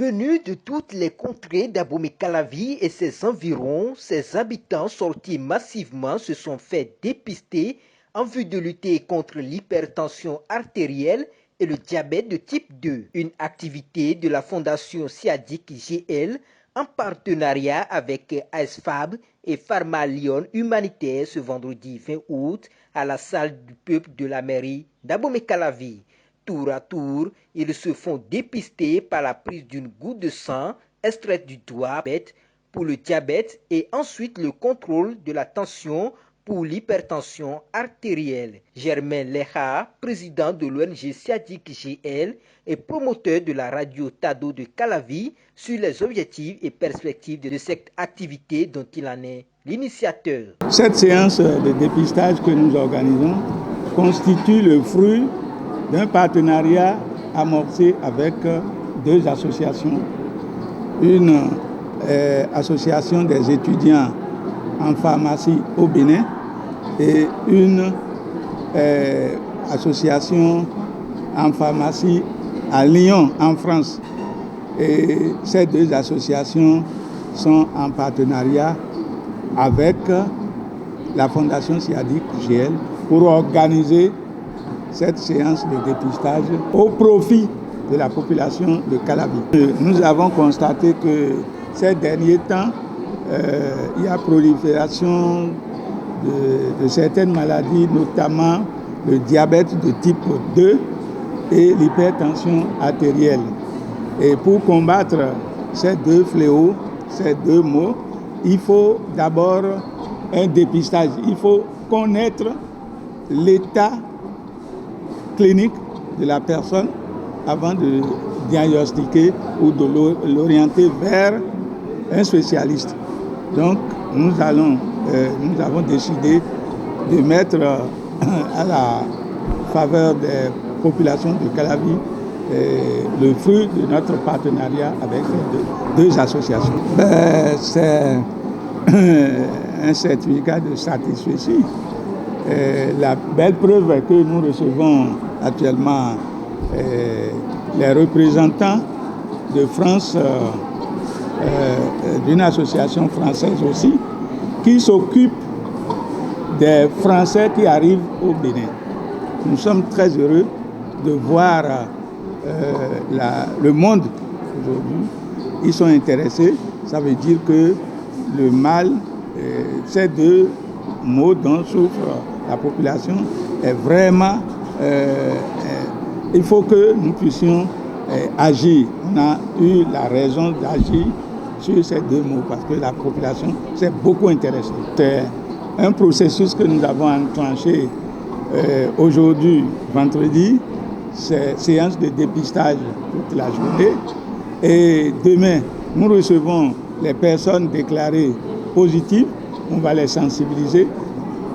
Venus de toutes les contrées d'Abomey-Calavi et ses environs, ses habitants sortis massivement se sont fait dépister en vue de lutter contre l'hypertension artérielle et le diabète de type 2. Une activité de la Fondation Siadic GL en partenariat avec ASFAB et Pharma Lyon Humanitaire ce vendredi 20 août à la salle du peuple de la mairie d'Abomey-Calavi. Tour à tour, ils se font dépister par la prise d'une goutte de sang extraite du doigt pour le diabète et ensuite le contrôle de la tension pour l'hypertension artérielle. Germain Leha, président de l'ONG Siadic GL et promoteur de la radio Tado de Calavi, sur les objectifs et perspectives de cette activité dont il en est l'initiateur. Cette séance de dépistage que nous organisons constitue le fruit d'un partenariat amorcé avec deux associations. Une association des étudiants en pharmacie au Bénin et une association en pharmacie à Lyon, en France. Et ces deux associations sont en partenariat avec la Fondation Siadic GL pour organiser cette séance de dépistage au profit de la population de Calavi. Nous avons constaté que ces derniers temps, il y a prolifération de certaines maladies, notamment le diabète de type 2 et l'hypertension artérielle. Et pour combattre ces deux fléaux, ces deux maux, il faut d'abord un dépistage. Il faut connaître l'état clinique de la personne avant de diagnostiquer ou de l'orienter vers un spécialiste. Donc, nous avons décidé de mettre à la faveur des populations de Calavi le fruit de notre partenariat avec ces deux associations. C'est un certificat de satisfaction. La belle preuve que nous recevons actuellement les représentants de France, d'une association française aussi, qui s'occupe des Français qui arrivent au Bénin. Nous sommes très heureux de voir le monde aujourd'hui. Ils sont intéressés. Ça veut dire que le mal, ces deux maux dont souffre la population, est vraiment... il faut que nous puissions agir. On a eu la raison d'agir sur ces deux mots parce que la population s'est beaucoup intéressée. C'est un processus que nous avons enclenché aujourd'hui, vendredi. C'est séance de dépistage toute la journée. Et demain, nous recevons les personnes déclarées positives. On va les sensibiliser.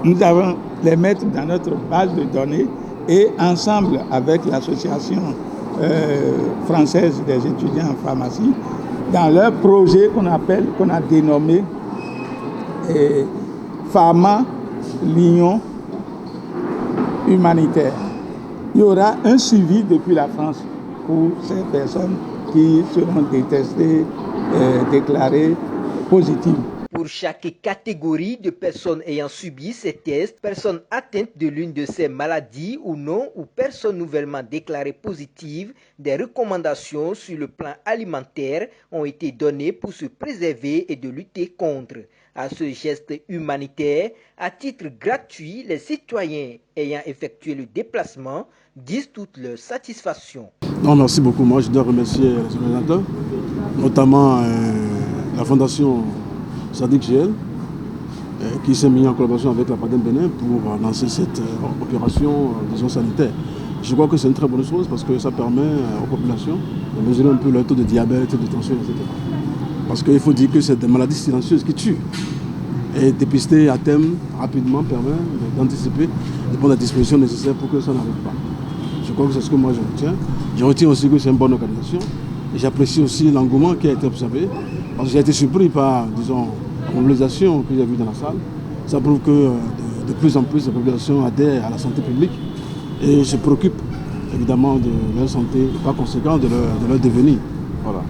Nous allons les mettre dans notre base de données et ensemble avec l'association française des étudiants en pharmacie, dans leur projet qu'on a dénommé Pharma Lyon Humanitaire. Il y aura un suivi depuis la France pour ces personnes qui seront détestées, déclarées positives. Pour chaque catégorie de personnes ayant subi ces tests, personnes atteintes de l'une de ces maladies ou non, ou personnes nouvellement déclarées positives, des recommandations sur le plan alimentaire ont été données pour se préserver et de lutter contre. À ce geste humanitaire, à titre gratuit, les citoyens ayant effectué le déplacement disent toute leur satisfaction. Non, merci beaucoup. Moi, je dois remercier les organisateurs, notamment la Fondation Siadic GL, qui s'est mis en collaboration avec la PADEM Bénin pour lancer cette opération disons, sanitaire. Je crois que c'est une très bonne chose parce que ça permet aux populations de mesurer un peu leur taux de diabète, de tension, etc. Parce qu'il faut dire que c'est des maladies silencieuses qui tuent. Et dépister à thème rapidement permet d'anticiper, de prendre les dispositions nécessaires pour que ça n'arrive pas. Je crois que c'est ce que moi je retiens. Je retiens aussi que c'est une bonne organisation. Et j'apprécie aussi l'engouement qui a été observé. Parce que j'ai été surpris par, disons, la mobilisation que j'ai vue dans la salle. Ça prouve que de plus en plus la population adhère à la santé publique et se préoccupe évidemment de leur santé, par conséquent de leur devenir. Voilà.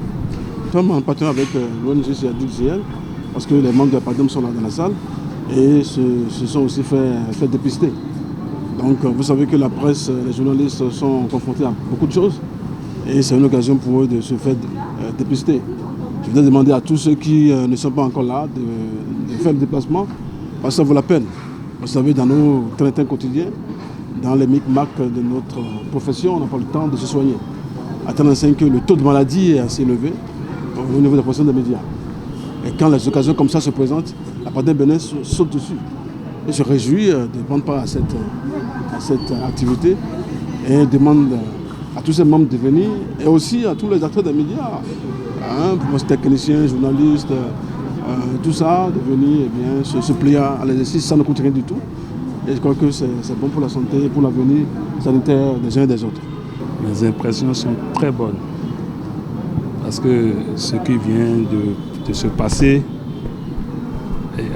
travaillons en partenariat avec l'ONG CADIC-GL, parce que les membres de la PADEM sont là dans la salle et se sont aussi fait dépister. Donc vous savez que la presse, les journalistes sont confrontés à beaucoup de choses et c'est une occasion pour eux de se faire dépister. Je voudrais demander à tous ceux qui ne sont pas encore là de faire le déplacement parce que ça vaut la peine. Vous savez, dans nos trains quotidiens, dans les micmacs de notre profession, on n'a pas le temps de se soigner. À tel enseigne que le taux de maladie est assez élevé au niveau de la profession des médias. Et quand les occasions comme ça se présentent, la PADEM Bénin saute dessus. Et je réjouis de prendre part à cette activité et demande à tous ces membres de venir et aussi à tous les acteurs des médias, techniciens, journalistes, tout ça, de venir et bien, se plier à l'exercice, ça ne coûte rien du tout. Et je crois que c'est bon pour la santé et pour l'avenir sanitaire des uns et des autres. Mes impressions sont très bonnes parce que ce qui vient de se passer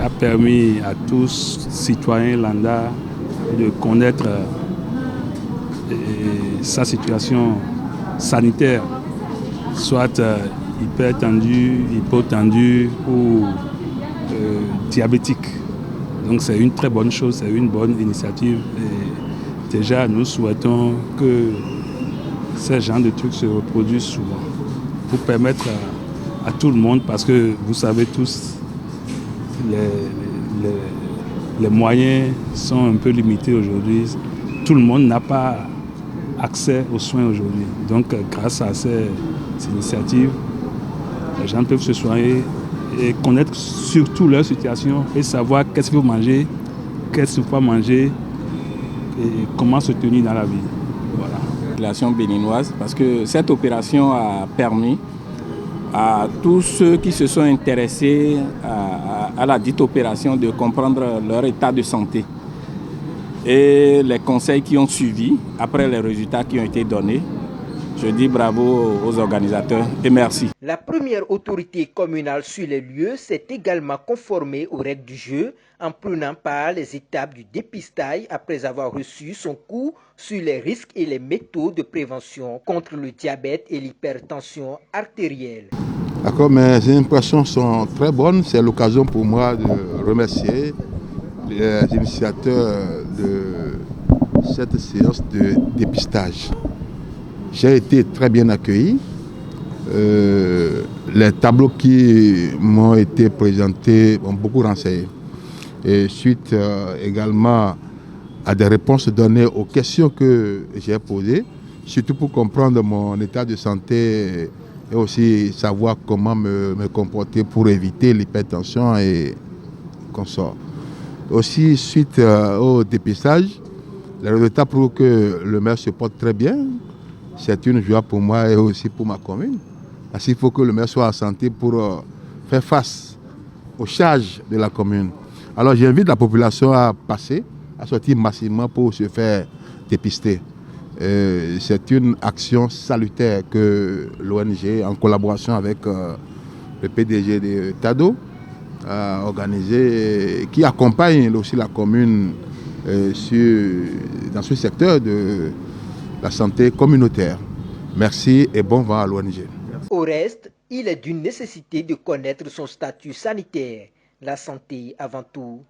a permis à tous citoyens lambda de connaître sa situation sanitaire, soit hypertendu, hypotendu ou diabétique. Donc c'est une très bonne chose, c'est une bonne initiative. Et déjà, nous souhaitons que ces genres de trucs se reproduisent souvent pour permettre à tout le monde, parce que vous savez tous, les moyens sont un peu limités aujourd'hui. Tout le monde n'a pas accès aux soins aujourd'hui. Donc grâce à ces initiatives, les gens peuvent se soigner et connaître surtout leur situation et savoir qu'est-ce qu'il faut manger, qu'est-ce qu'il ne faut pas manger et comment se tenir dans la vie. Voilà. Population béninoise, parce que cette opération a permis à tous ceux qui se sont intéressés à la dite opération de comprendre leur état de santé et les conseils qui ont suivi après les résultats qui ont été donnés. Je dis bravo aux organisateurs et merci. La première autorité communale sur les lieux s'est également conformée aux règles du jeu en prenant part les étapes du dépistage après avoir reçu son cours sur les risques et les méthodes de prévention contre le diabète et l'hypertension artérielle. D'accord, mes impressions sont très bonnes. C'est l'occasion pour moi de remercier les initiateurs de cette séance de dépistage. J'ai été très bien accueilli. Les tableaux qui m'ont été présentés m'ont beaucoup renseigné. Et suite également à des réponses données aux questions que j'ai posées, surtout pour comprendre mon état de santé et aussi savoir comment me comporter pour éviter l'hypertension et consorts. Aussi, suite au dépistage, les résultats prouvent que le maire se porte très bien. C'est une joie pour moi et aussi pour ma commune. Parce qu'il faut que le maire soit en santé pour faire face aux charges de la commune. Alors j'invite la population à passer, à sortir massivement pour se faire dépister. C'est une action salutaire que l'ONG, en collaboration avec le PDG de TADO, a organisé, qui accompagne aussi la commune dans ce secteur de la santé communautaire. Merci et bon vent à l'ONG. Au reste, il est d'une nécessité de connaître son statut sanitaire. La santé avant tout.